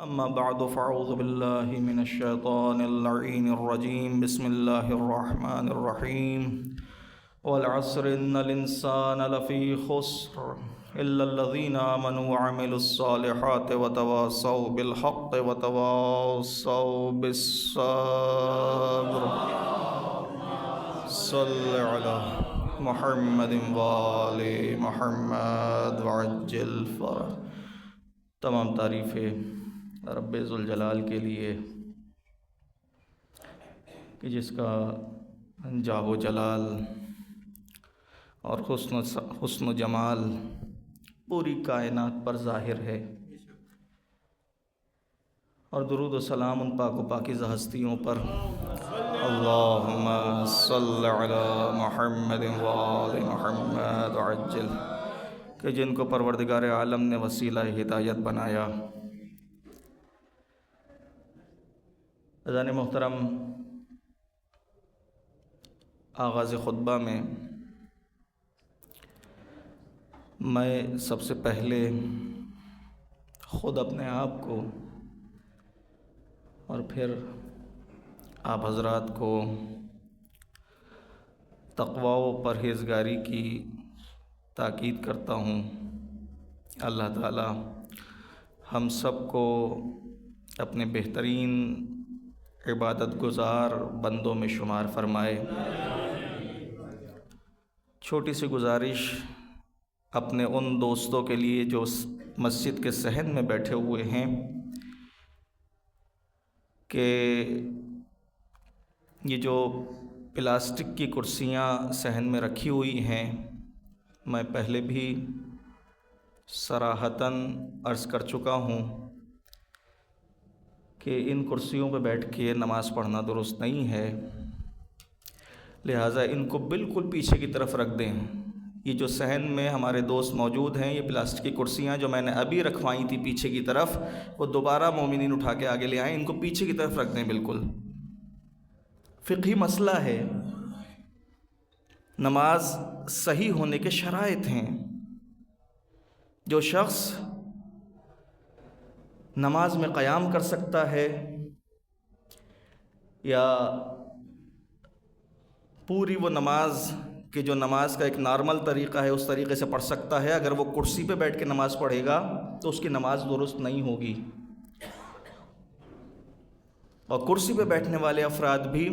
أما بعد فأعوذ بالله من الشيطان اللعين الرجيم بسم الله الرحمن الرحيم والعصر إن الإنسان لفي خسر إلا الذين آمنوا وعملوا الصالحات وتواصوا بالحق وتواصوا بالصبر صل على محمد وآل محمد وعجل فرج۔ تمام تعریفیں رب ذوالجلال کے لیے کہ جس کا جاہ و جلال اور حسن و جمال پوری کائنات پر ظاہر ہے، اور درود و سلام ان پاک و پاکیزہ ہستیوں پر، اللہم صل علی محمد وآل محمد وعجل، کہ جن کو پروردگار عالم نے وسیلہ ہدایت بنایا۔ اذان محترم، آغاز خطبہ میں میں سب سے پہلے خود اپنے آپ کو اور پھر آپ حضرات کو تقوی و پرہیزگاری کی تاکید کرتا ہوں۔ اللہ تعالی ہم سب کو اپنے بہترین عبادت گزار بندوں میں شمار فرمائے۔ چھوٹی سی گزارش اپنے ان دوستوں کے لیے جو مسجد کے صحن میں بیٹھے ہوئے ہیں کہ یہ جو پلاسٹک کی کرسیاں صحن میں رکھی ہوئی ہیں، میں پہلے بھی صراحتاً عرض کر چکا ہوں کہ ان کرسیوں پہ بیٹھ کے نماز پڑھنا درست نہیں ہے، لہٰذا ان کو بالکل پیچھے کی طرف رکھ دیں۔ یہ جو صحن میں ہمارے دوست موجود ہیں، یہ پلاسٹک کی کرسیاں جو میں نے ابھی رکھوائی تھی پیچھے کی طرف، وہ دوبارہ مومنین اٹھا کے آگے لے آئیں، ان کو پیچھے کی طرف رکھ دیں۔ بالکل فقہی مسئلہ ہے، نماز صحیح ہونے کے شرائط ہیں۔ جو شخص نماز میں قیام کر سکتا ہے یا پوری وہ نماز کہ جو نماز کا ایک نارمل طریقہ ہے اس طریقے سے پڑھ سکتا ہے، اگر وہ کرسی پہ بیٹھ کے نماز پڑھے گا تو اس کی نماز درست نہیں ہوگی۔ اور کرسی پہ بیٹھنے والے افراد بھی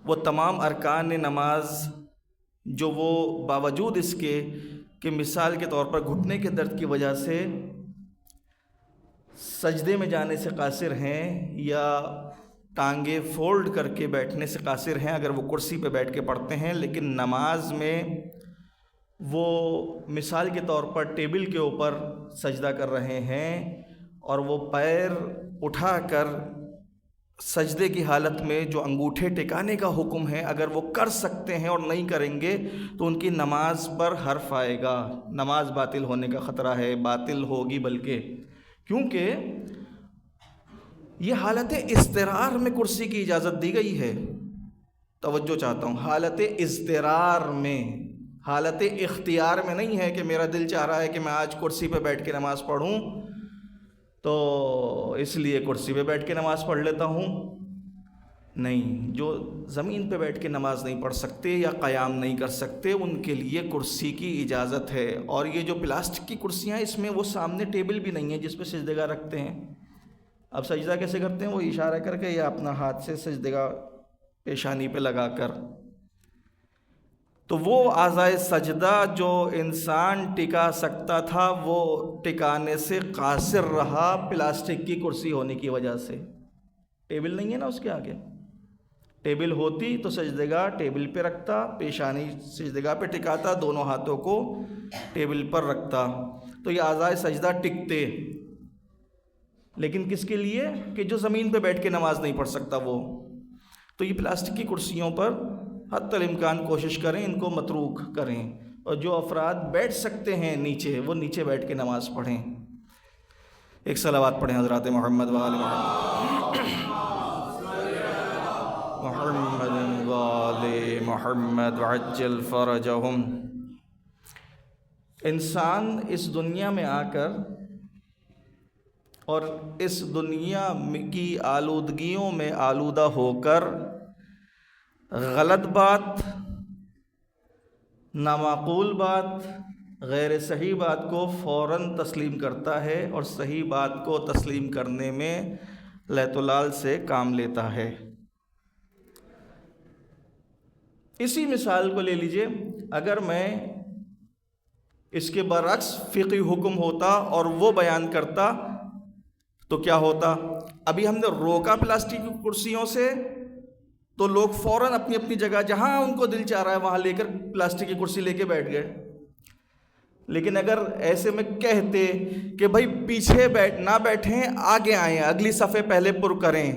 وہ تمام ارکان نماز جو وہ باوجود اس کے کہ مثال کے طور پر گھٹنے کے درد کی وجہ سے سجدے میں جانے سے قاصر ہیں یا ٹانگیں فولڈ کر کے بیٹھنے سے قاصر ہیں، اگر وہ کرسی پہ بیٹھ کے پڑھتے ہیں، لیکن نماز میں وہ مثال کے طور پر ٹیبل کے اوپر سجدہ کر رہے ہیں اور وہ پیر اٹھا کر سجدے کی حالت میں جو انگوٹھے ٹکانے کا حکم ہے، اگر وہ کر سکتے ہیں اور نہیں کریں گے تو ان کی نماز پر حرف آئے گا، نماز باطل ہونے کا خطرہ ہے، باطل ہوگی بلکہ، کیونکہ یہ حالت اضطرار میں کرسی کی اجازت دی گئی ہے۔ توجہ چاہتا ہوں، حالت اضطرار میں، حالت اختیار میں نہیں ہے کہ میرا دل چاہ رہا ہے کہ میں آج کرسی پہ بیٹھ کے نماز پڑھوں تو اس لیے کرسی پہ بیٹھ کے نماز پڑھ لیتا ہوں۔ نہیں، جو زمین پہ بیٹھ کے نماز نہیں پڑھ سکتے یا قیام نہیں کر سکتے ان کے لیے کرسی کی اجازت ہے۔ اور یہ جو پلاسٹک کی کرسیاں ہیں، اس میں وہ سامنے ٹیبل بھی نہیں ہے جس پہ سجدگاہ رکھتے ہیں۔ اب سجدہ کیسے کرتے ہیں؟ وہ اشارہ کر کے یا اپنا ہاتھ سے سجدگاہ پیشانی پہ لگا کر، تو وہ اعضائے سجدہ جو انسان ٹکا سکتا تھا وہ ٹکانے سے قاصر رہا پلاسٹک کی کرسی ہونے کی وجہ سے۔ ٹیبل نہیں ہے نا اس کے آگے، ٹیبل ہوتی تو سجدگاہ ٹیبل پہ رکھتا، پیشانی سجدگاہ پہ ٹکاتا، دونوں ہاتھوں کو ٹیبل پر رکھتا تو یہ اعضائے سجدہ ٹکتے۔ لیکن کس کے لیے؟ کہ جو زمین پہ بیٹھ کے نماز نہیں پڑھ سکتا وہ۔ تو یہ پلاسٹک کی کرسیوں پر حتی الامکان کوشش کریں ان کو متروک کریں، اور جو افراد بیٹھ سکتے ہیں نیچے، وہ نیچے بیٹھ کے نماز پڑھیں۔ ایک صلوات پڑھیں حضرات محمد وآل محمد وآل محمد وعجل فرجہم۔ انسان اس دنیا میں آ کر اور اس دنیا کی آلودگیوں میں آلودہ ہو کر غلط بات، نامعقول بات، غیر صحیح بات کو فوراً تسلیم کرتا ہے اور صحیح بات کو تسلیم کرنے میں لیت و لال سے کام لیتا ہے۔ اسی مثال کو لے لیجئے، اگر میں اس کے برعکس فقہی حکم ہوتا اور وہ بیان کرتا تو کیا ہوتا؟ ابھی ہم نے روکا پلاسٹک کی کرسیوں سے تو لوگ فوراً اپنی اپنی جگہ جہاں ان کو دل چاہ رہا ہے وہاں لے کر پلاسٹک کی کرسی لے کے بیٹھ گئے۔ لیکن اگر ایسے میں کہتے کہ بھائی پیچھے نہ بیٹھیں، آگے آئیں، اگلی صفحے پہلے پر کریں،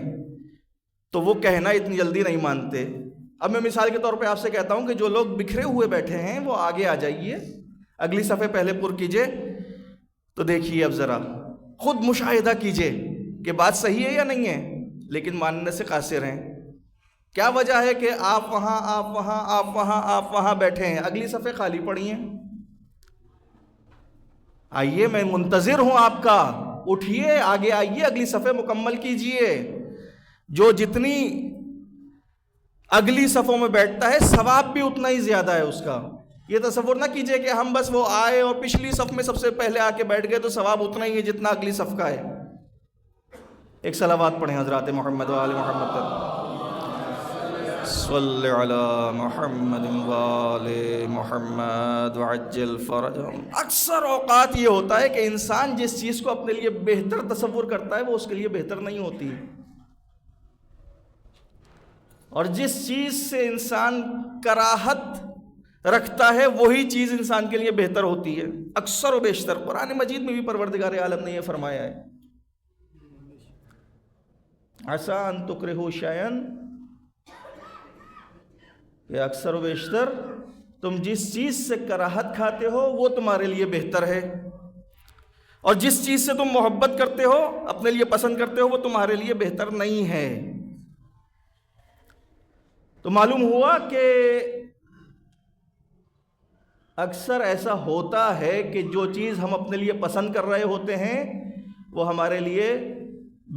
تو وہ کہنا اتنی جلدی نہیں مانتے۔ اب میں مثال کے طور پہ آپ سے کہتا ہوں کہ جو لوگ بکھرے ہوئے بیٹھے ہیں وہ آگے آ جائیے، اگلی صفحے پہلے پر کیجئے، تو دیکھیے اب ذرا خود مشاہدہ کیجئے کہ بات صحیح ہے یا نہیں ہے، لیکن ماننے سے قاصر ہیں۔ کیا وجہ ہے کہ آپ وہاں آپ وہاں آپ وہاں آپ وہاں بیٹھے ہیں، اگلی صفحے خالی پڑی ہیں؟ آئیے، میں منتظر ہوں آپ کا، اٹھیے، آگے آئیے، اگلی صفحے مکمل کیجئے۔ جو جتنی اگلی صفوں میں بیٹھتا ہے ثواب بھی اتنا ہی زیادہ ہے اس کا۔ یہ تصور نہ کیجئے کہ ہم بس وہ آئے اور پچھلی صف میں سب سے پہلے آ کے بیٹھ گئے تو ثواب اتنا ہی ہے جتنا اگلی صف کا ہے۔ ایک صلوات پڑھیں حضرات محمد و آل محمد، صلی علی محمد و آل محمد وعجل فرجہم۔ اکثر اوقات یہ ہوتا ہے کہ انسان جس چیز کو اپنے لیے بہتر تصور کرتا ہے وہ اس کے لیے بہتر نہیں ہوتی، اور جس چیز سے انسان کراہت رکھتا ہے وہی چیز انسان کے لیے بہتر ہوتی ہے اکثر و بیشتر۔ قرآن مجید میں بھی پروردگار عالم نے یہ فرمایا ہے، عسیٰ ان تکرہوا شیئا، کہ اکثر و بیشتر تم جس چیز سے کراہت کھاتے ہو وہ تمہارے لیے بہتر ہے، اور جس چیز سے تم محبت کرتے ہو، اپنے لیے پسند کرتے ہو، وہ تمہارے لیے بہتر نہیں ہے۔ تو معلوم ہوا کہ اکثر ایسا ہوتا ہے کہ جو چیز ہم اپنے لیے پسند کر رہے ہوتے ہیں وہ ہمارے لیے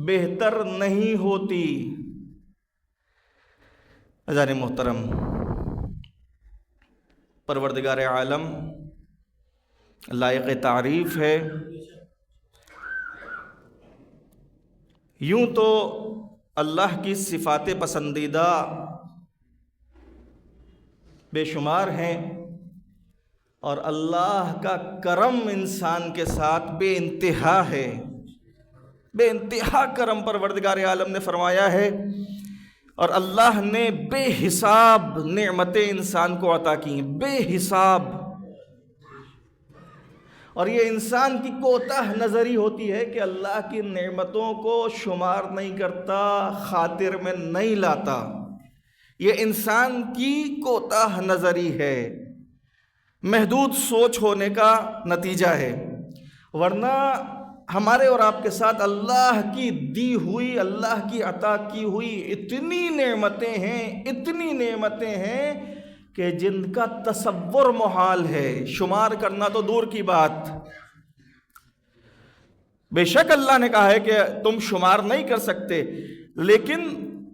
بہتر نہیں ہوتی۔ عزیزان محترم، پروردگار عالم لائق تعریف ہے۔ یوں تو اللہ کی صفات پسندیدہ بے شمار ہیں، اور اللہ کا کرم انسان کے ساتھ بے انتہا ہے، بے انتہا کرم پروردگار عالم نے فرمایا ہے، اور اللہ نے بے حساب نعمتیں انسان کو عطا کی، بے حساب۔ اور یہ انسان کی کوتاہ نظری ہوتی ہے کہ اللہ کی نعمتوں کو شمار نہیں کرتا، خاطر میں نہیں لاتا۔ یہ انسان کی کوتاہ نظری ہے، محدود سوچ ہونے کا نتیجہ ہے، ورنہ ہمارے اور آپ کے ساتھ اللہ کی دی ہوئی، اللہ کی عطا کی ہوئی اتنی نعمتیں ہیں، اتنی نعمتیں ہیں کہ جن کا تصور محال ہے، شمار کرنا تو دور کی بات۔ بے شک اللہ نے کہا ہے کہ تم شمار نہیں کر سکتے، لیکن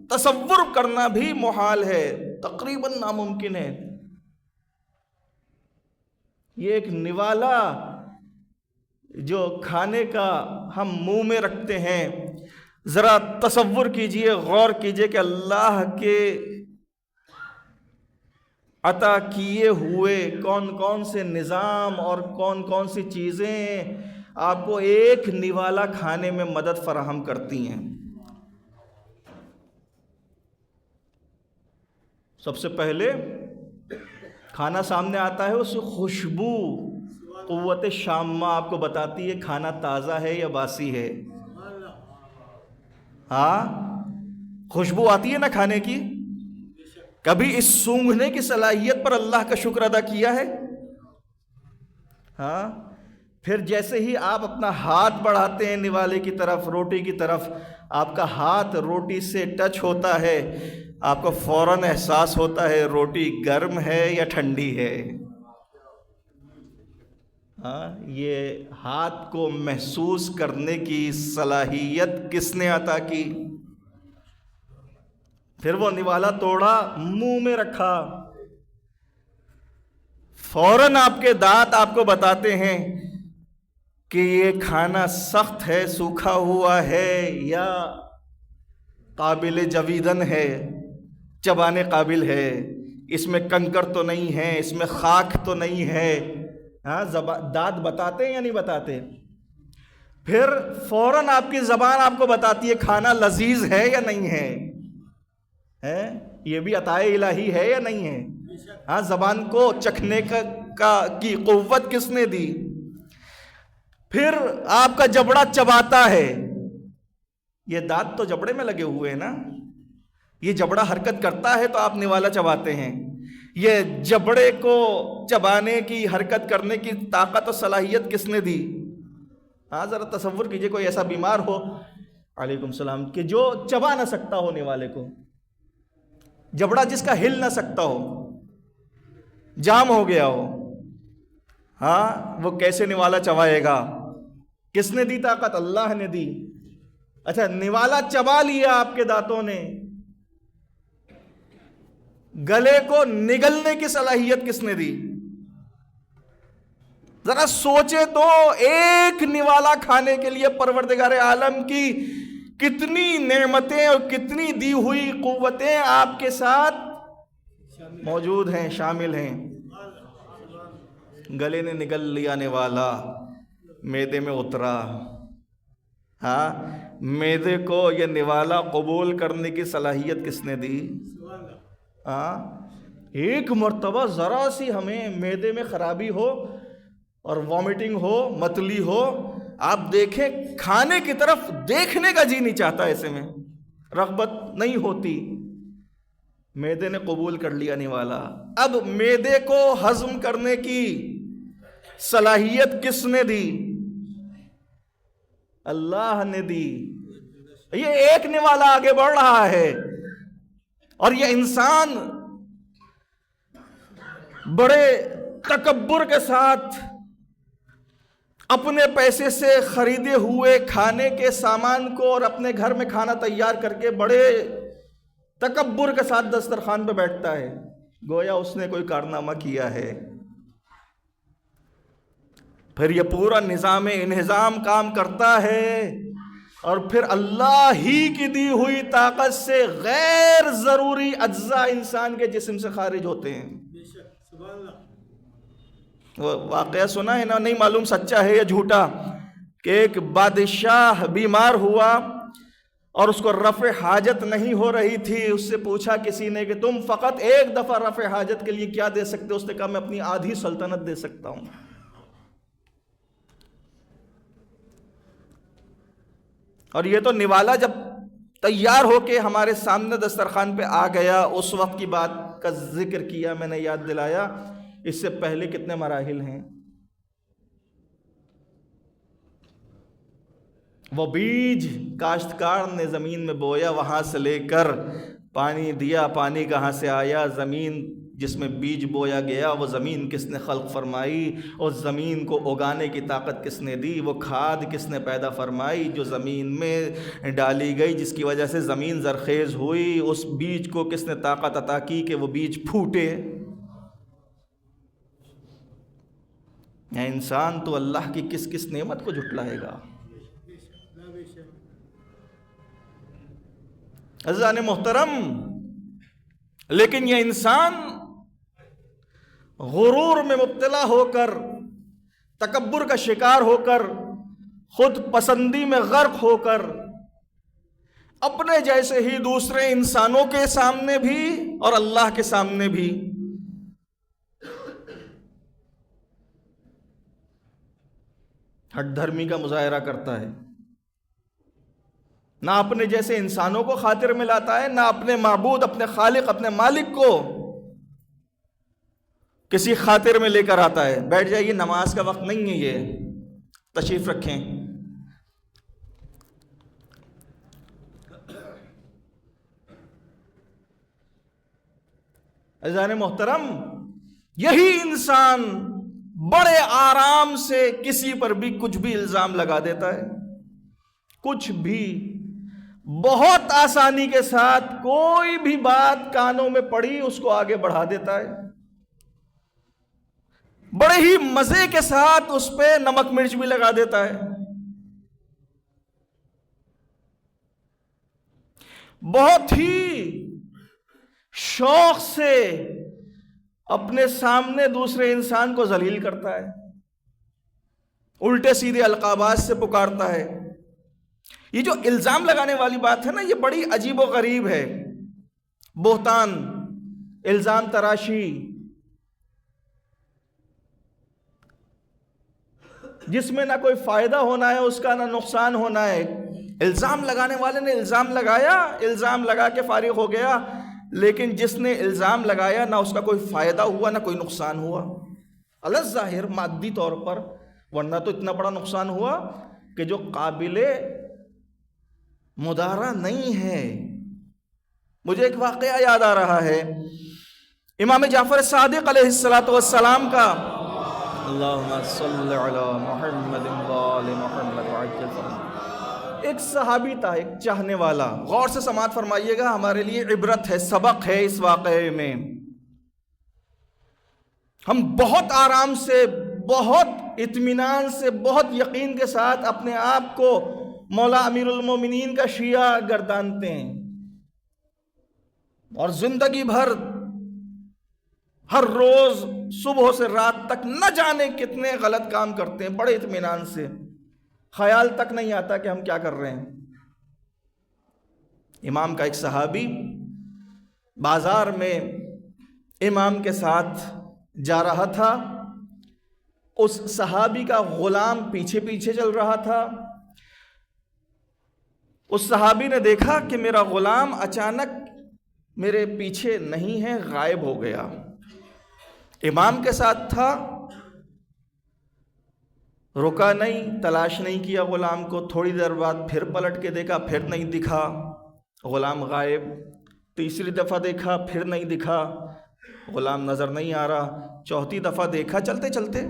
تصور کرنا بھی محال ہے، تقریباً ناممکن ہے۔ یہ ایک نوالا جو کھانے کا ہم منہ میں رکھتے ہیں، ذرا تصور کیجئے، غور کیجئے کہ اللہ کے عطا کیے ہوئے کون کون سے نظام اور کون کون سی چیزیں آپ کو ایک نوالا کھانے میں مدد فراہم کرتی ہیں۔ سب سے پہلے کھانا سامنے آتا ہے، اس کی خوشبو قوت شامہ آپ کو بتاتی ہے کھانا تازہ ہے یا باسی ہے۔ ہاں، خوشبو آتی ہے نا کھانے کی۔ کبھی اس سونگھنے کی صلاحیت پر اللہ کا شکر ادا کیا ہے؟ ہاں، پھر جیسے ہی آپ اپنا ہاتھ بڑھاتے ہیں نوالے کی طرف، روٹی کی طرف، آپ کا ہاتھ روٹی سے ٹچ ہوتا ہے، آپ کو فوراً احساس ہوتا ہے روٹی گرم ہے یا ٹھنڈی ہے۔ یہ ہاتھ کو محسوس کرنے کی صلاحیت کس نے عطا کی؟ پھر وہ نوالا توڑا، منہ میں رکھا، فوراً آپ کے دانت آپ کو بتاتے ہیں کہ یہ کھانا سخت ہے، سوکھا ہوا ہے، یا قابل جویدن ہے، چبانے قابل ہے، اس میں کنکر تو نہیں ہے، اس میں خاک تو نہیں ہے۔ دانت بتاتے ہیں یا نہیں بتاتے؟ پھر فوراً آپ کی زبان آپ کو بتاتی ہے کھانا لذیذ ہے یا نہیں ہے، یہ بھی عطا الہی ہے یا نہیں ہے؟ زبان کو چکھنے کی قوت کس نے دی؟ پھر آپ کا جبڑا چباتا ہے، یہ دانت تو جبڑے میں لگے ہوئے ہیں نا، یہ جبڑا حرکت کرتا ہے تو آپ نوالا چباتے ہیں۔ یہ جبڑے کو چبانے کی، حرکت کرنے کی طاقت اور صلاحیت کس نے دی؟ ذرا تصور کیجئے کوئی ایسا بیمار ہو، علیکم السلام، کہ جو چبا نہ سکتا ہو نوالے کو، جبڑا جس کا ہل نہ سکتا ہو، جام ہو گیا ہو، وہ کیسے نوالا چبائے گا؟ کس نے دی طاقت؟ اللہ نے دی۔ اچھا، نوالا چبا لیا آپ کے دانتوں نے، گلے کو نگلنے کی صلاحیت کس نے دی؟ ذرا سوچے تو، ایک نوالا کھانے کے لیے پروردگار عالم کی کتنی نعمتیں اور کتنی دی ہوئی قوتیں آپ کے ساتھ موجود ہیں، شامل ہیں۔ گلے نے نگل لیا نوالا، معدے میں اترا۔ معدے کو یہ نوالا قبول کرنے کی صلاحیت کس نے دی؟ ایک مرتبہ ذرا سی ہمیں معدے میں خرابی ہو اور وامٹنگ ہو، متلی ہو، آپ دیکھیں کھانے کی طرف دیکھنے کا جی نہیں چاہتا، ایسے میں رغبت نہیں ہوتی۔ معدے نے قبول کر لیا نوالا۔ اب معدے کو ہضم کرنے کی صلاحیت کس نے دی؟ اللہ نے دی۔ یہ ایک نوالا آگے بڑھ رہا ہے، اور یہ انسان بڑے تکبر کے ساتھ اپنے پیسے سے خریدے ہوئے کھانے کے سامان کو اور اپنے گھر میں کھانا تیار کر کے بڑے تکبر کے ساتھ دسترخوان پہ بیٹھتا ہے، گویا اس نے کوئی کارنامہ کیا ہے۔ پھر یہ پورا نظام انہضام کام کرتا ہے، اور پھر اللہ ہی کی دی ہوئی طاقت سے غیر ضروری اجزاء انسان کے جسم سے خارج ہوتے ہیں۔ وہ واقعہ سنا ہے نا، نہیں معلوم سچا ہے یا جھوٹا، کہ ایک بادشاہ بیمار ہوا اور اس کو رفع حاجت نہیں ہو رہی تھی۔ اس سے پوچھا کسی نے کہ تم فقط ایک دفعہ رفع حاجت کے لیے کیا دے سکتے ہو؟ اس نے کہا میں اپنی آدھی سلطنت دے سکتا ہوں۔ اور یہ تو نوالا جب تیار ہو کے ہمارے سامنے دسترخوان پہ آ گیا، اس وقت کی بات کا ذکر کیا، میں نے یاد دلایا، اس سے پہلے کتنے مراحل ہیں۔ وہ بیج کاشتکار نے زمین میں بویا، وہاں سے لے کر پانی دیا، پانی کہاں سے آیا؟ زمین جس میں بیج بویا گیا، وہ زمین کس نے خلق فرمائی؟ اور زمین کو اگانے کی طاقت کس نے دی؟ وہ کھاد کس نے پیدا فرمائی جو زمین میں ڈالی گئی، جس کی وجہ سے زمین زرخیز ہوئی؟ اس بیج کو کس نے طاقت عطا کی کہ وہ بیج پھوٹے؟ انسان تو اللہ کی کس کس نعمت کو جھٹلائے گا؟ عزیزان محترم، لیکن یہ انسان غرور میں مبتلا ہو کر، تکبر کا شکار ہو کر، خود پسندی میں غرق ہو کر، اپنے جیسے ہی دوسرے انسانوں کے سامنے بھی اور اللہ کے سامنے بھی ہٹ دھرمی کا مظاہرہ کرتا ہے۔ نہ اپنے جیسے انسانوں کو خاطر میں لاتا ہے، نہ اپنے معبود، اپنے خالق، اپنے مالک کو کسی خاطر میں لے کر آتا ہے۔ بیٹھ جائیے، نماز کا وقت نہیں ہے، یہ تشریف رکھیں۔ عزیزان محترم، یہی انسان بڑے آرام سے کسی پر بھی کچھ بھی الزام لگا دیتا ہے، کچھ بھی، بہت آسانی کے ساتھ کوئی بھی بات کانوں میں پڑی اس کو آگے بڑھا دیتا ہے، بڑے ہی مزے کے ساتھ اس پہ نمک مرچ بھی لگا دیتا ہے، بہت ہی شوق سے اپنے سامنے دوسرے انسان کو ذلیل کرتا ہے، الٹے سیدھے القابات سے پکارتا ہے۔ یہ جو الزام لگانے والی بات ہے نا، یہ بڑی عجیب و غریب ہے۔ بہتان، الزام تراشی، جس میں نہ کوئی فائدہ ہونا ہے اس کا، نہ نقصان ہونا ہے۔ الزام لگانے والے نے الزام لگایا، الزام لگا کے فارغ ہو گیا، لیکن جس نے الزام لگایا نہ اس کا کوئی فائدہ ہوا نہ کوئی نقصان ہوا، علی الظاہر مادی طور پر، ورنہ تو اتنا بڑا نقصان ہوا کہ جو قابل مدارا نہیں ہے۔ مجھے ایک واقعہ یاد آ رہا ہے، امام جعفر صادق علیہ السلام کا، اللہم صل علی محمد وآل محمد وعجل فرمائے، ایک صحابی تھا، ایک چاہنے والا۔ غور سے سماعت فرمائیے گا، ہمارے لیے عبرت ہے، سبق ہے اس واقعے میں۔ ہم بہت آرام سے، بہت اطمینان سے، بہت یقین کے ساتھ اپنے آپ کو مولا امیر المومنین کا شیعہ گردانتے ہیں، اور زندگی بھر ہر روز صبح سے رات تک نہ جانے کتنے غلط کام کرتے ہیں، بڑے اطمینان سے، خیال تک نہیں آتا کہ ہم کیا کر رہے ہیں۔ امام کا ایک صحابی بازار میں امام کے ساتھ جا رہا تھا، اس صحابی کا غلام پیچھے پیچھے چل رہا تھا۔ اس صحابی نے دیکھا کہ میرا غلام اچانک میرے پیچھے نہیں ہے، غائب ہو گیا۔ امام کے ساتھ تھا، رکا نہیں، تلاش نہیں کیا غلام کو، تھوڑی دیر بعد پھر پلٹ کے دیکھا، پھر نہیں دکھا، غلام غائب۔ تیسری دفعہ دیکھا، پھر نہیں دکھا، غلام نظر نہیں آ رہا۔ چوتھی دفعہ دیکھا، چلتے چلتے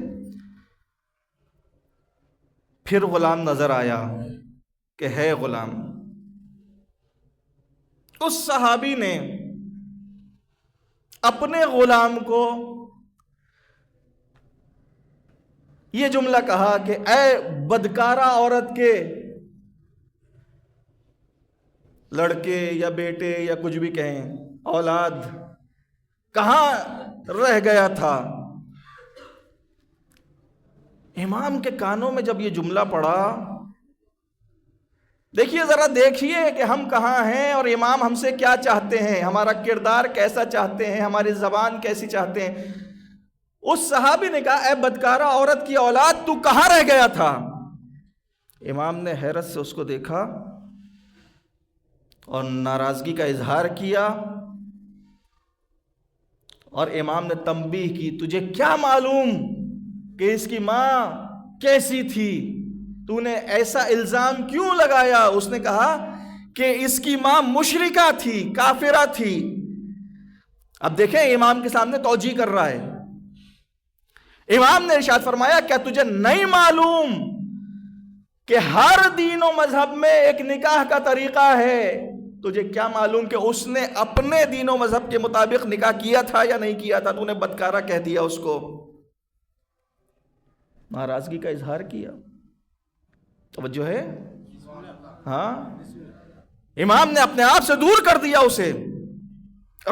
پھر غلام نظر آیا کہ ہے غلام۔ اس صحابی نے اپنے غلام کو یہ جملہ کہا کہ اے بدکارہ عورت کے لڑکے یا بیٹے یا کچھ بھی کہیں، اولاد، کہاں رہ گیا تھا؟ امام کے کانوں میں جب یہ جملہ پڑا، دیکھیے ذرا، دیکھیے کہ ہم کہاں ہیں اور امام ہم سے کیا چاہتے ہیں، ہمارا کردار کیسا چاہتے ہیں، ہماری زبان کیسی چاہتے ہیں۔ اس صحابی نے کہا، اے بدکارہ عورت کی اولاد، تو کہاں رہ گیا تھا؟ امام نے حیرت سے اس کو دیکھا اور ناراضگی کا اظہار کیا، اور امام نے تنبیہ کی، تجھے کیا معلوم کہ اس کی ماں کیسی تھی؟ تو نے ایسا الزام کیوں لگایا؟ اس نے کہا کہ اس کی ماں مشرکہ تھی، کافرہ تھی۔ اب دیکھیں امام کے سامنے توجیہ کر رہا ہے۔ امام نے ارشاد فرمایا، کیا تجھے نہیں معلوم کہ ہر دین و مذہب میں ایک نکاح کا طریقہ ہے؟ تجھے کیا معلوم کہ اس نے اپنے دین و مذہب کے مطابق نکاح کیا تھا یا نہیں کیا تھا؟ تو نے بدکارہ کہہ دیا اس کو، ناراضگی کا اظہار کیا۔ توجہ ہے؟ ہاں، امام نے اپنے آپ سے دور کر دیا اسے۔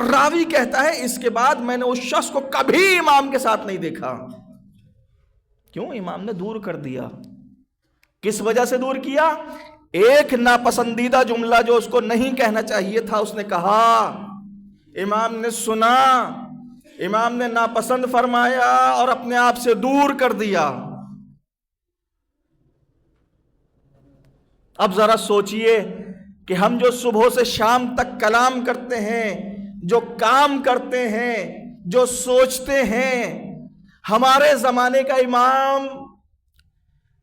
راوی کہتا ہے، اس کے بعد میں نے اس شخص کو کبھی امام کے ساتھ نہیں دیکھا۔ کیوں؟ امام نے دور کر دیا۔ کس وجہ سے دور کیا؟ ایک ناپسندیدہ جملہ جو اس کو نہیں کہنا چاہیے تھا اس نے کہا، امام نے سنا، امام نے ناپسند فرمایا اور اپنے آپ سے دور کر دیا۔ اب ذرا سوچئے کہ ہم جو صبح سے شام تک کلام کرتے ہیں، جو کام کرتے ہیں، جو سوچتے ہیں، ہمارے زمانے کا امام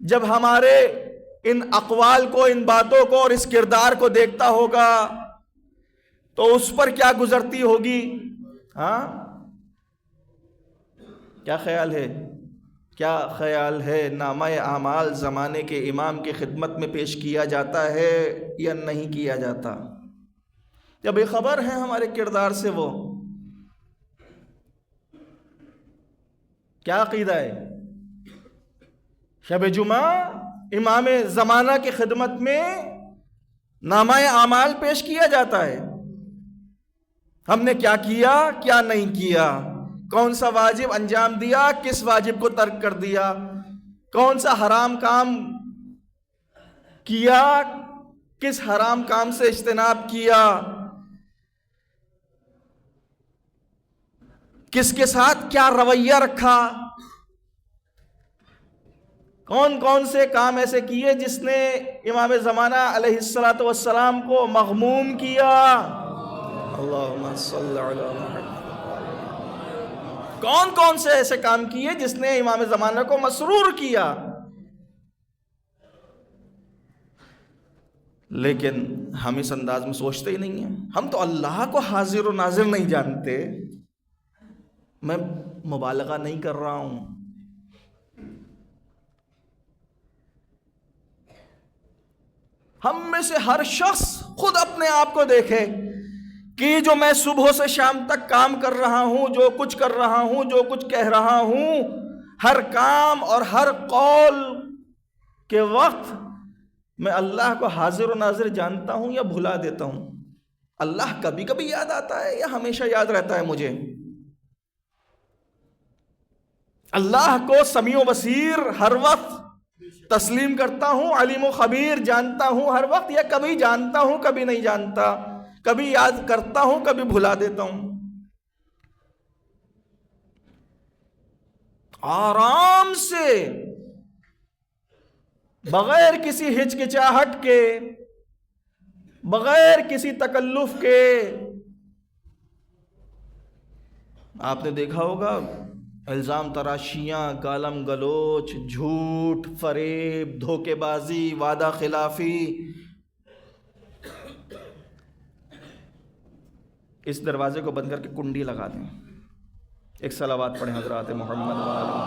جب ہمارے ان اقوال کو، ان باتوں کو اور اس کردار کو دیکھتا ہوگا تو اس پر کیا گزرتی ہوگی؟ ہاں، کیا خیال ہے؟ کیا خیال ہے نامہ اعمال زمانے کے امام کی خدمت میں پیش کیا جاتا ہے یا نہیں کیا جاتا؟ یا بے خبر ہیں ہمارے کردار سے وہ؟ کیا عقیدہ ہے؟ شب جمعہ امام زمانہ کی خدمت میں نامہ اعمال پیش کیا جاتا ہے. ہم نے کیا کیا کیا نہیں کیا، کون سا واجب انجام دیا، کس واجب کو ترک کر دیا، کون سا حرام کام کیا، کس حرام کام سے اجتناب کیا، کس کے ساتھ کیا رویہ رکھا، کون کون سے کام ایسے کیے جس نے امام زمانہ علیہ الصلوۃ والسلام کو مغموم کیا. اللہم صل علی محمد. کون کون سے ایسے کام کیے جس نے امام زمانہ کو مسرور کیا. لیکن ہم اس انداز میں سوچتے ہی نہیں ہیں. ہم تو اللہ کو حاضر و ناظر نہیں جانتے. میں مبالغہ نہیں کر رہا ہوں. ہم میں سے ہر شخص خود اپنے آپ کو دیکھے کہ جو میں صبح سے شام تک کام کر رہا ہوں، جو کچھ کر رہا ہوں، جو کچھ کہہ رہا ہوں، ہر کام اور ہر قول کے وقت میں اللہ کو حاضر و ناظر جانتا ہوں یا بھلا دیتا ہوں. اللہ کبھی کبھی یاد آتا ہے یا ہمیشہ یاد رہتا ہے مجھے؟ اللہ کو سمیع و بصیر ہر وقت تسلیم کرتا ہوں، علیم و خبیر جانتا ہوں ہر وقت، یا کبھی جانتا ہوں کبھی نہیں جانتا، کبھی یاد کرتا ہوں کبھی بھلا دیتا ہوں. آرام سے بغیر کسی ہچکچاہٹ کے، بغیر کسی تکلف کے. آپ نے دیکھا ہوگا الزام تراشیاں، گالم گلوچ، جھوٹ، فریب، دھوکے بازی، وعدہ خلافی. اس دروازے کو بند کر کے کنڈی لگا دیں. ایک صلوات پڑھیں حضرات محمد وآلہ.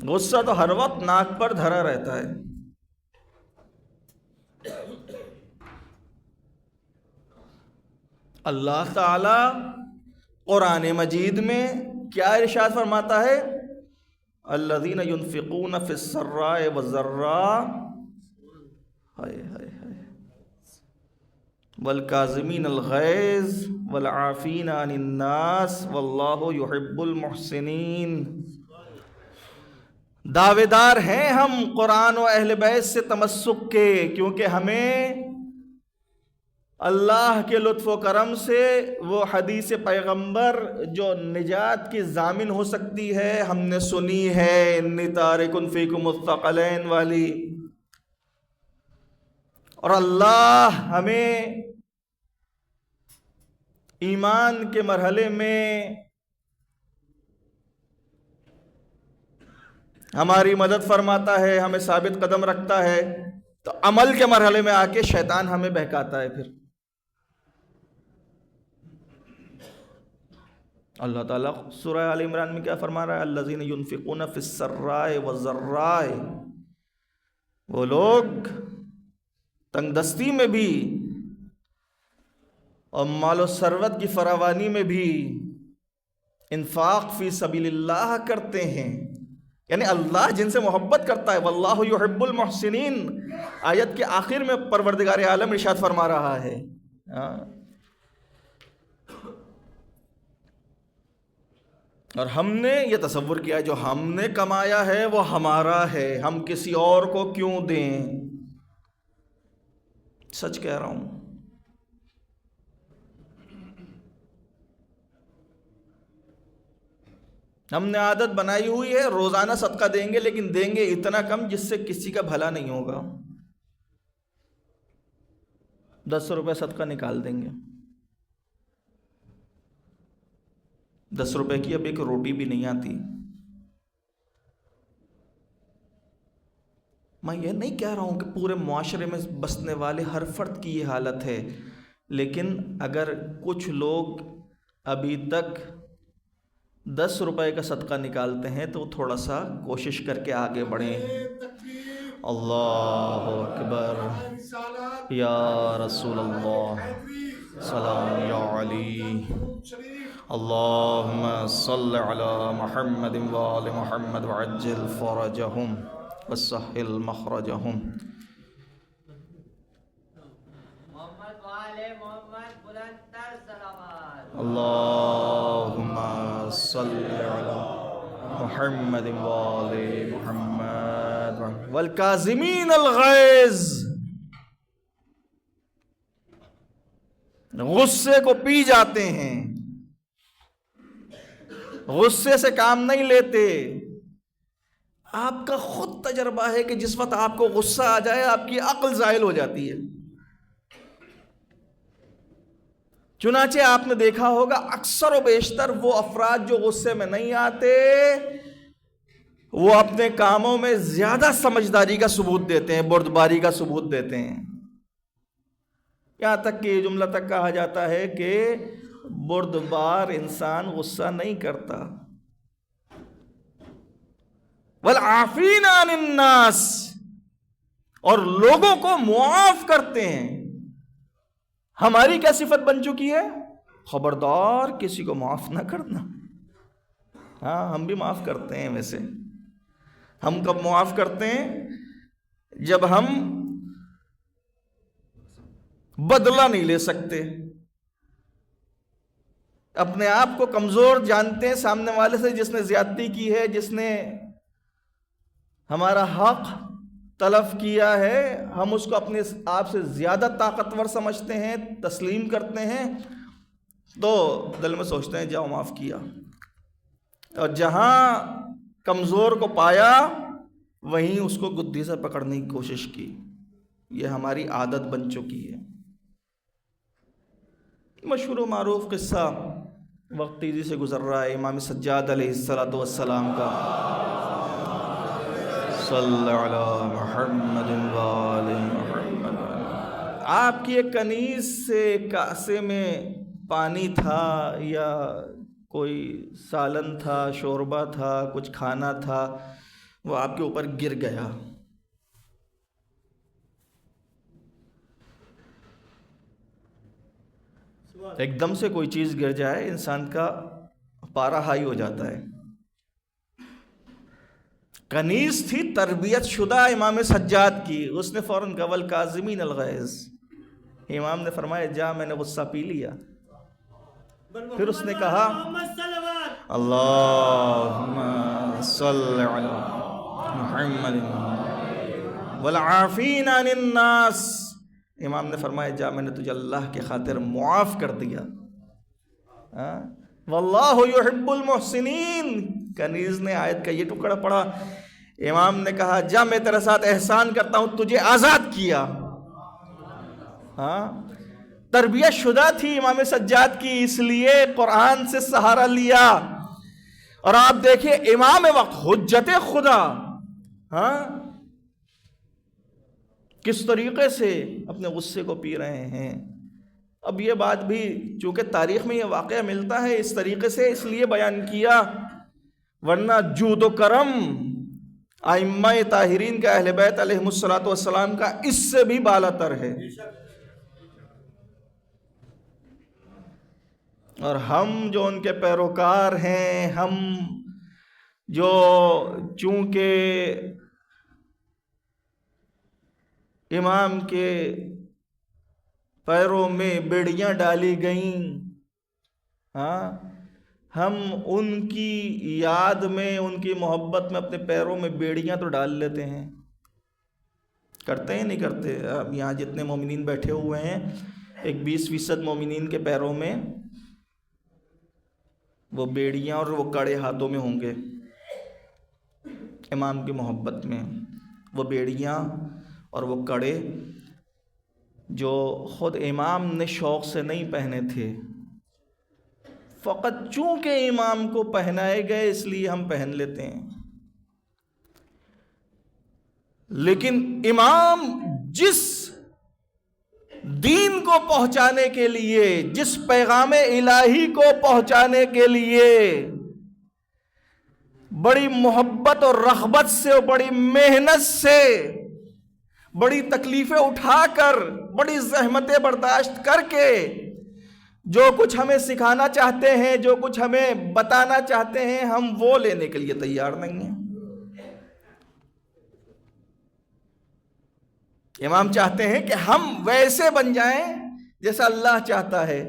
غصہ تو ہر وقت ناک پر دھرا رہتا ہے. اللہ تعالی قرآن مجید میں کیا ارشاد فرماتا ہے؟ الذین ينفقون فی السراء والضراء والکاظمین الغیظ والعافین عن الناس واللہ یحب المحسنین. دعوے دار ہیں ہم قرآن و اہل بیت سے تمسک کے، کیونکہ ہمیں اللہ کے لطف و کرم سے وہ حدیث پیغمبر جو نجات کی ضامن ہو سکتی ہے ہم نے سنی ہے، انی تارک فیکم الثقلین والی. اور اللہ ہمیں ایمان کے مرحلے میں ہماری مدد فرماتا ہے، ہمیں ثابت قدم رکھتا ہے، تو عمل کے مرحلے میں آ کے شیطان ہمیں بہکاتا ہے. پھر اللہ تعالیٰ سورہ آل عمران میں کیا فرما رہا ہے؟ الذین ينفقون فی السراء والضراء. وہ لوگ تنگ دستی میں بھی اور مال و ثروت کی فراوانی میں بھی انفاق فی سبیل اللہ کرتے ہیں. یعنی اللہ جن سے محبت کرتا ہے، واللہ یحب المحسنین. آیت کے آخر میں پروردگار عالم ارشاد فرما رہا ہے. اور ہم نے یہ تصور کیا جو ہم نے کمایا ہے وہ ہمارا ہے، ہم کسی اور کو کیوں دیں. سچ کہہ رہا ہوں. ہم نے عادت بنائی ہوئی ہے روزانہ صدقہ دیں گے، لیکن دیں گے اتنا کم جس سے کسی کا بھلا نہیں ہوگا. 10 روپے صدقہ نکال دیں گے. 10 روپے کی اب ایک روٹی بھی نہیں آتی. میں یہ نہیں کہہ رہا ہوں کہ پورے معاشرے میں بسنے والے ہر فرد کی یہ حالت ہے، لیکن اگر کچھ لوگ ابھی تک 10 روپے کا صدقہ نکالتے ہیں تو تھوڑا سا کوشش کر کے آگے بڑھیں. اللہ اکبر، یا رسول اللہ، سلام یا علی، اللہم صل علی محمد وآل محمد وعجل فرجہم وسہل مخرجہم. اللہم صل علی محمد وآل محمد والکاظمین الغیظ. غصے کو پی جاتے ہیں، غصے سے کام نہیں لیتے. آپ کا خود تجربہ ہے کہ جس وقت آپ کو غصہ آ جائے آپ کی عقل زائل ہو جاتی ہے. چنانچہ آپ نے دیکھا ہوگا اکثر و بیشتر وہ افراد جو غصے میں نہیں آتے وہ اپنے کاموں میں زیادہ سمجھداری کا ثبوت دیتے ہیں، بردباری کا ثبوت دیتے ہیں. یہاں تک کہ یہ جملہ تک کہا جاتا ہے کہ بردبار انسان غصہ نہیں کرتا. والعافین عن الناس، اور لوگوں کو معاف کرتے ہیں. ہماری کیا صفت بن چکی ہے؟ خبردار کسی کو معاف نہ کرنا. ہاں ہم بھی معاف کرتے ہیں. ویسے ہم کب معاف کرتے ہیں؟ جب ہم بدلہ نہیں لے سکتے، اپنے آپ کو کمزور جانتے ہیں سامنے والے سے جس نے زیادتی کی ہے، جس نے ہمارا حق تلف کیا ہے، ہم اس کو اپنے آپ سے زیادہ طاقتور سمجھتے ہیں، تسلیم کرتے ہیں، تو دل میں سوچتے ہیں جاؤ معاف کیا. اور جہاں کمزور کو پایا وہیں اس کو گدی سے پکڑنے کی کوشش کی. یہ ہماری عادت بن چکی ہے. مشہور و معروف قصہ وقت تیزی سے گزر رہا ہے امام سجاد علیہ السلام کا. صلی علی محمد وآل محمد. آپ کی ایک کنیز سے کاسے میں پانی تھا یا کوئی سالن تھا، شوربہ تھا، کچھ کھانا تھا، وہ آپ کے اوپر گر گیا. ایک دم سے کوئی چیز گر جائے انسان کا پارا ہائی ہو جاتا ہے. کنیز تھی تربیت شدہ امام سجاد کی، اس نے فوراً کہا والکاظمین الغیظ. امام نے فرمایا جا میں نے غصہ پی لیا. پھر اس نے کہا اللہم صل علی محمد والعافین عن الناس. امام نے فرمایا جا میں نے تجھے اللہ کی خاطر معاف کر دیا. واللہ یحب المحسنین. کنیز نے آیت کا یہ ٹکڑا پڑھا. امام نے کہا جا میں تیرے ساتھ احسان کرتا ہوں، تجھے آزاد کیا. تربیت شدہ تھی امام سجاد کی، اس لیے قرآن سے سہارا لیا. اور آپ دیکھیں امام وقت حجت خدا کس طریقے سے اپنے غصے کو پی رہے ہیں. اب یہ بات بھی چونکہ تاریخ میں یہ واقعہ ملتا ہے اس طریقے سے اس لیے بیان کیا، ورنہ جود و کرم ائمہ طاہرین کا، اہل بیت علیہم السلام کا اس سے بھی بالاتر ہے. اور ہم جو ان کے پیروکار ہیں، ہم جو چونکہ امام کے پیروں میں بیڑیاں ڈالی گئیں، ہم ان کی یاد میں، ان کی محبت میں اپنے پیروں میں بیڑیاں تو ڈال لیتے ہیں. کرتے ہیں نہیں کرتے؟ اب یہاں جتنے مومنین بیٹھے ہوئے ہیں، ایک 20% مومنین کے پیروں میں وہ بیڑیاں اور وہ کڑے ہاتھوں میں ہوں گے. امام کی محبت میں وہ بیڑیاں اور وہ کڑے جو خود امام نے شوق سے نہیں پہنے تھے، فقط چونکہ امام کو پہنائے گئے اس لیے ہم پہن لیتے ہیں. لیکن امام جس دین کو پہنچانے کے لیے، جس پیغام الہی کو پہنچانے کے لیے بڑی محبت اور رغبت سے اور بڑی محنت سے، بڑی تکلیفیں اٹھا کر، بڑی زحمتیں برداشت کر کے جو کچھ ہمیں سکھانا چاہتے ہیں، جو کچھ ہمیں بتانا چاہتے ہیں، ہم وہ لینے کے لیے تیار نہیں ہیں۔ امام چاہتے ہیں کہ ہم ویسے بن جائیں جیسا اللہ چاہتا ہے۔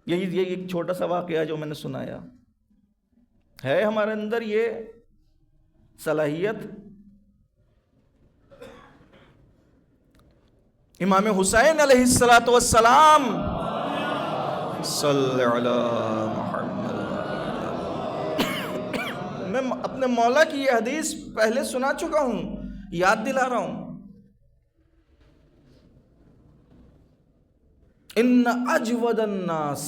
یہ ایک چھوٹا سا واقعہ جو میں نے سنایا ہے، ہمارے اندر یہ صلاحیت۔ امام حسین علیہ السلام صلی علی محمد، میں اپنے مولا کی یہ حدیث پہلے سنا چکا ہوں، یاد دلا رہا ہوں۔ ان اجود الناس،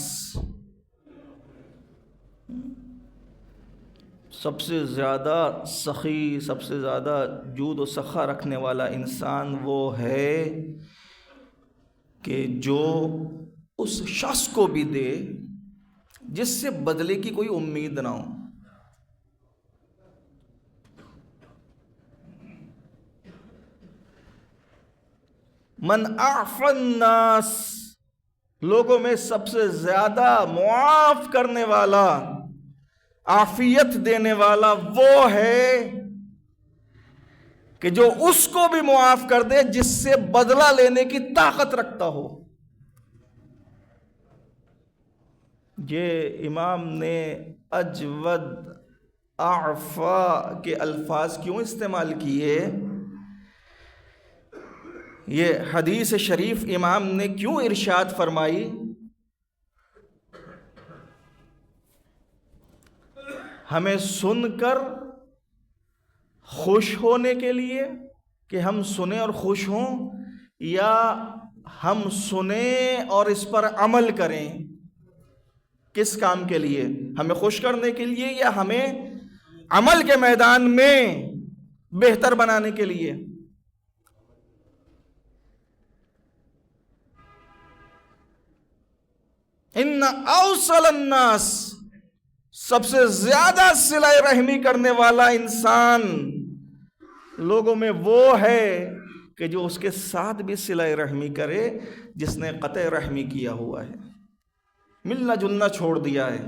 سب سے زیادہ سخی، سب سے زیادہ جود و سخا رکھنے والا انسان وہ ہے کہ جو اس شخص کو بھی دے جس سے بدلے کی کوئی امید نہ ہو۔ من اعفى الناس، لوگوں میں سب سے زیادہ معاف کرنے والا، عافیت دینے والا وہ ہے کہ جو اس کو بھی معاف کر دے جس سے بدلہ لینے کی طاقت رکھتا ہو۔ یہ امام نے اجود، اعفا کے الفاظ کیوں استعمال کیے؟ یہ حدیث شریف امام نے کیوں ارشاد فرمائی؟ ہمیں سن کر خوش ہونے کے لیے کہ ہم سنیں اور خوش ہوں، یا ہم سنیں اور اس پر عمل کریں؟ کس کام کے لیے؟ ہمیں خوش کرنے کے لیے یا ہمیں عمل کے میدان میں بہتر بنانے کے لیے؟ ان اوصل الناس، سب سے زیادہ صلہ رحمی کرنے والا انسان لوگوں میں وہ ہے کہ جو اس کے ساتھ بھی صلہ رحمی کرے جس نے قطع رحمی کیا ہوا ہے، ملنا جلنا چھوڑ دیا ہے۔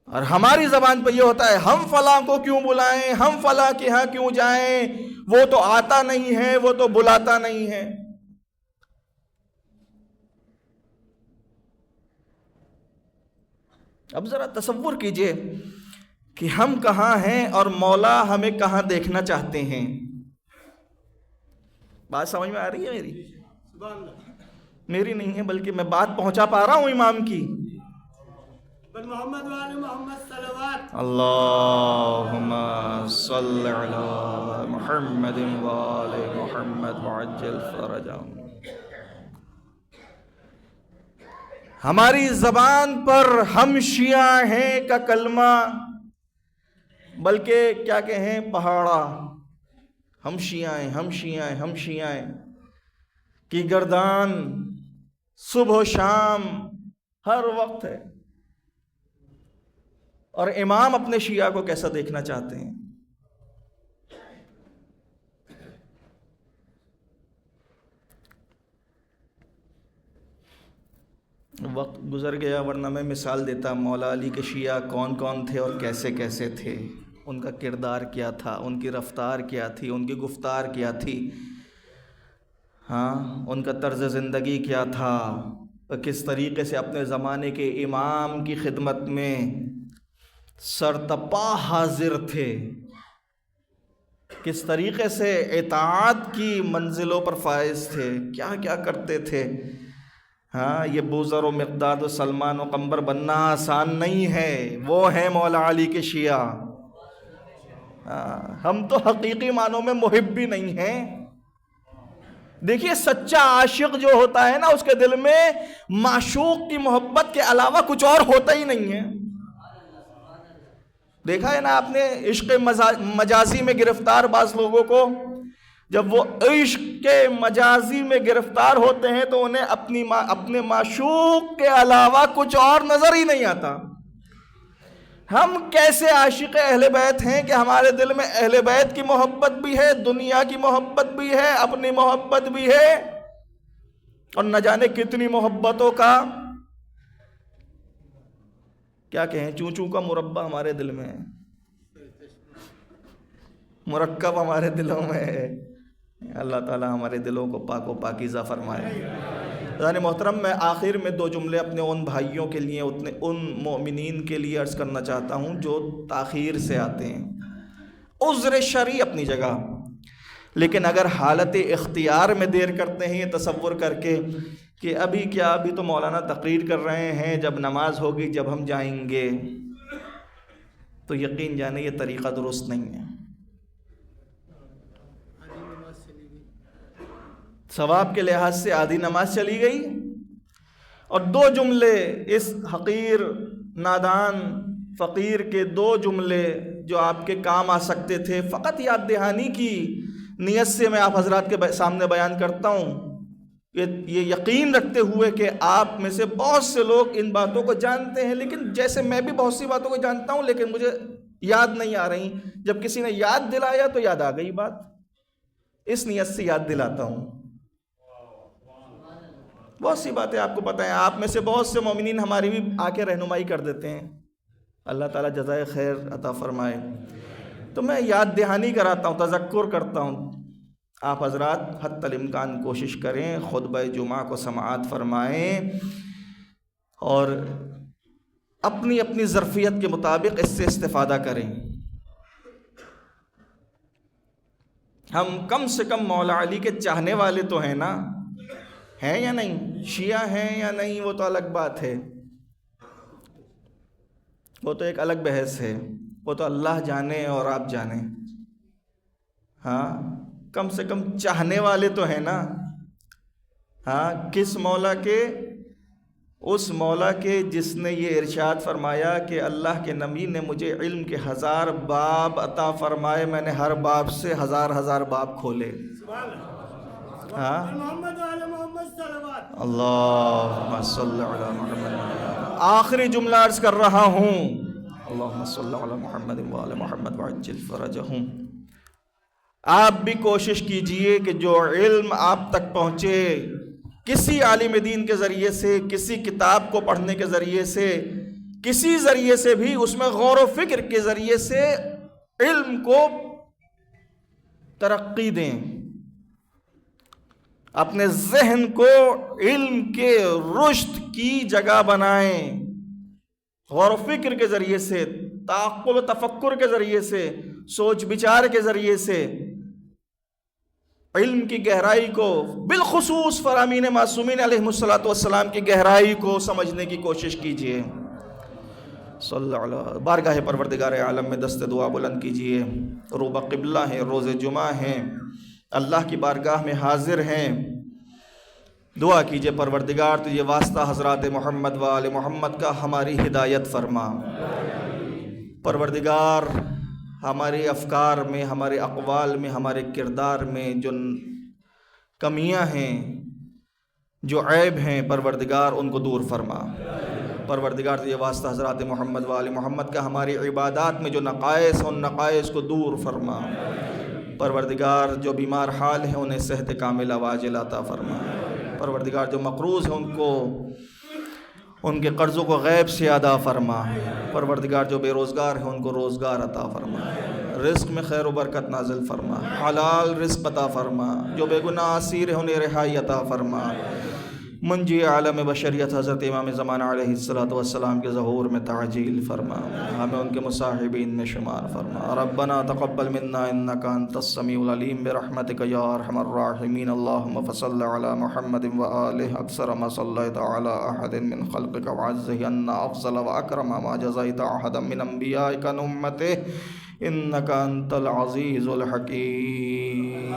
اور ہماری زبان پہ یہ ہوتا ہے، ہم فلاں کو کیوں بلائیں، ہم فلاں کے ہاں کیوں جائیں، وہ تو آتا نہیں ہے، وہ تو بلاتا نہیں ہے۔ اب ذرا تصور کیجئے کہ ہم کہاں ہیں اور مولا ہمیں کہاں دیکھنا چاہتے ہیں۔ بات سمجھ میں آ رہی ہے میری؟ میری نہیں ہے، بلکہ میں بات پہنچا پا رہا ہوں امام کی۔ محمد وآل محمد صلوات، اللہم صل علی محمد وآل محمد وعجل فرجہم۔ ہماری زبان پر ہم شیعہ ہیں کا کلمہ، بلکہ کیا کہیں، پہاڑا، ہم شیعہ ہیں، ہم شیعہ ہیں، ہم شیعہ ہیں کی گردان صبح و شام ہر وقت ہے۔ اور امام اپنے شیعہ کو کیسا دیکھنا چاہتے ہیں؟ وقت گزر گیا، ورنہ میں مثال دیتا مولا علی کے شیعہ کون کون تھے اور کیسے کیسے تھے، ان کا کردار کیا تھا، ان کی رفتار کیا تھی، ان کی گفتار کیا تھی، ان کا طرز زندگی کیا تھا، اور کس طریقے سے اپنے زمانے کے امام کی خدمت میں سرتپا حاضر تھے، کس طریقے سے اطاعت کی منزلوں پر فائز تھے، کیا کیا کرتے تھے۔ یہ بوذر و مقداد و سلمان و قمبر بننا آسان نہیں ہے، وہ ہیں مولا علی کے شیعہ۔ ہم تو حقیقی معنوں میں محب بھی نہیں ہیں۔ دیکھیے، سچا عاشق جو ہوتا ہے نا، اس کے دل میں معشوق کی محبت کے علاوہ کچھ اور ہوتا ہی نہیں ہے۔ دیکھا ہے نا آپ نے عشق مجازی میں گرفتار بعض لوگوں کو، جب وہ عشق کے مجازی میں گرفتار ہوتے ہیں تو انہیں اپنے معشوق کے علاوہ کچھ اور نظر ہی نہیں آتا۔ ہم کیسے عاشق اہل بیت ہیں کہ ہمارے دل میں اہل بیت کی محبت بھی ہے، دنیا کی محبت بھی ہے، اپنی محبت بھی ہے، اور نہ جانے کتنی محبتوں کا کیا کہیں چوں چوں کا مربع ہمارے دل میں ہے، مرکب ہمارے دلوں میں ہے۔ اللہ تعالی ہمارے دلوں کو پاک و پاکیزہ فرمائے۔ عزیزان محترم، میں آخر میں 2 جملے اپنے ان بھائیوں کے لیے، ان مومنین کے لیے عرض کرنا چاہتا ہوں جو تاخیر سے آتے ہیں۔ عذر شرعی اپنی جگہ، لیکن اگر حالت اختیار میں دیر کرتے ہیں، یہ تصور کر کے کہ ابھی تو مولانا تقریر کر رہے ہیں، جب نماز ہوگی جب ہم جائیں گے، تو یقین جانے یہ طریقہ درست نہیں ہے۔ ثواب کے لحاظ سے آدھی نماز چلی گئی، اور 2 جملے اس حقیر نادان فقیر کے 2 جملے جو آپ کے کام آ سکتے تھے، فقط یاد دہانی کی نیت سے میں آپ حضرات کے سامنے بیان کرتا ہوں، یہ یقین رکھتے ہوئے کہ آپ میں سے بہت سے لوگ ان باتوں کو جانتے ہیں، لیکن جیسے میں بھی بہت سی باتوں کو جانتا ہوں لیکن مجھے یاد نہیں آ رہی، جب کسی نے یاد دلایا تو یاد آ گئی بات، اس نیت سے یاد دلاتا ہوں۔ بہت سی باتیں آپ کو پتہ ہیں، آپ میں سے بہت سے مومنین ہماری بھی آ کے رہنمائی کر دیتے ہیں، اللہ تعالیٰ جزائے خیر عطا فرمائے۔ تو میں یاد دہانی کراتا ہوں، تذکر کرتا ہوں۔ آپ حضرات حتی الامکان کوشش کریں، خطبہ جمعہ کو سماعت فرمائیں، اور اپنی اپنی ظرفیت کے مطابق اس سے استفادہ کریں۔ ہم کم سے کم مولا علی کے چاہنے والے تو ہیں نا، ہیں یا نہیں؟ شیعہ ہیں یا نہیں وہ تو الگ بات ہے، وہ تو ایک الگ بحث ہے، وہ تو اللہ جانے اور آپ جانیں۔ ہاں، کم سے کم چاہنے والے تو ہیں نا۔ ہاں، کس مولا کے؟ اس مولا کے جس نے یہ ارشاد فرمایا کہ اللہ کے نبی نے مجھے علم کے 1000 باب عطا فرمائے، میں نے ہر باب سے 1000 باب کھولے۔ ہاں، اللہم صلی علی محمد۔ آخری جملہ عرض کر رہا ہوں، اللہم صلی علی محمد وآل محمد وعجل فرجہم۔ آپ بھی کوشش کیجئے کہ جو علم آپ تک پہنچے، کسی عالم دین کے ذریعے سے، کسی کتاب کو پڑھنے کے ذریعے سے، کسی ذریعے سے بھی، اس میں غور و فکر کے ذریعے سے علم کو ترقی دیں، اپنے ذہن کو علم کے رشد کی جگہ بنائیں، غور و فکر کے ذریعے سے، تعقل و تفکر کے ذریعے سے، سوچ بچار کے ذریعے سے علم کی گہرائی کو، بالخصوص فرامین معصومین علیہ السلام کی گہرائی کو سمجھنے کی کوشش کیجئے۔ صلی اللہ علیہ بارگاہ پروردگار عالم میں دست دعا بلند کیجئے۔ روبہ قبلہ ہیں، روز جمعہ ہیں، اللہ کی بارگاہ میں حاضر ہیں، دعا کیجئے پروردگار تو یہ واسطہ حضرات محمد و آل محمد کا ہماری ہدایت فرما۔ پروردگار ہمارے افکار میں، ہمارے اقوال میں، ہمارے کردار میں جو کمیاں ہیں، جو عیب ہیں، پروردگار ان کو دور فرما۔ پروردگار تو یہ واسطہ حضرات محمد و آل محمد کا ہماری عبادات میں جو نقائص ہیں، ان نقائص کو دور فرما۔ پروردگار جو بیمار حال ہیں انہیں صحت کاملہ واجل عطا فرما۔ پروردگار جو مقروض ہیں ان کے قرضوں کو غیب سے ادا فرما۔ پروردگار جو بے روزگار ہیں ان کو روزگار عطا فرما، رزق میں خیر و برکت نازل فرما، حلال رزق عطا فرما، جو بے گناہ اسیر ہیں انہیں رہائی عطا فرما۔ منجی عالم بشریت حضرت امام زمانہ علیہ السلام کے ظہور میں تعجیل فرما، ہمیں ان کے مصاحبین میں شمار فرما۔ ربنا تقبل منا انک انت السمیع العلیم برحمتک یا ارحم الراحمین۔ اللہم فصل علی محمد وآلہ اکثر ما صلیت علی احد من خلقک وعزہ ان افضل واکرم ما جزیت احدا من انبیائک من امتہ انک انت العزیز الحکیم۔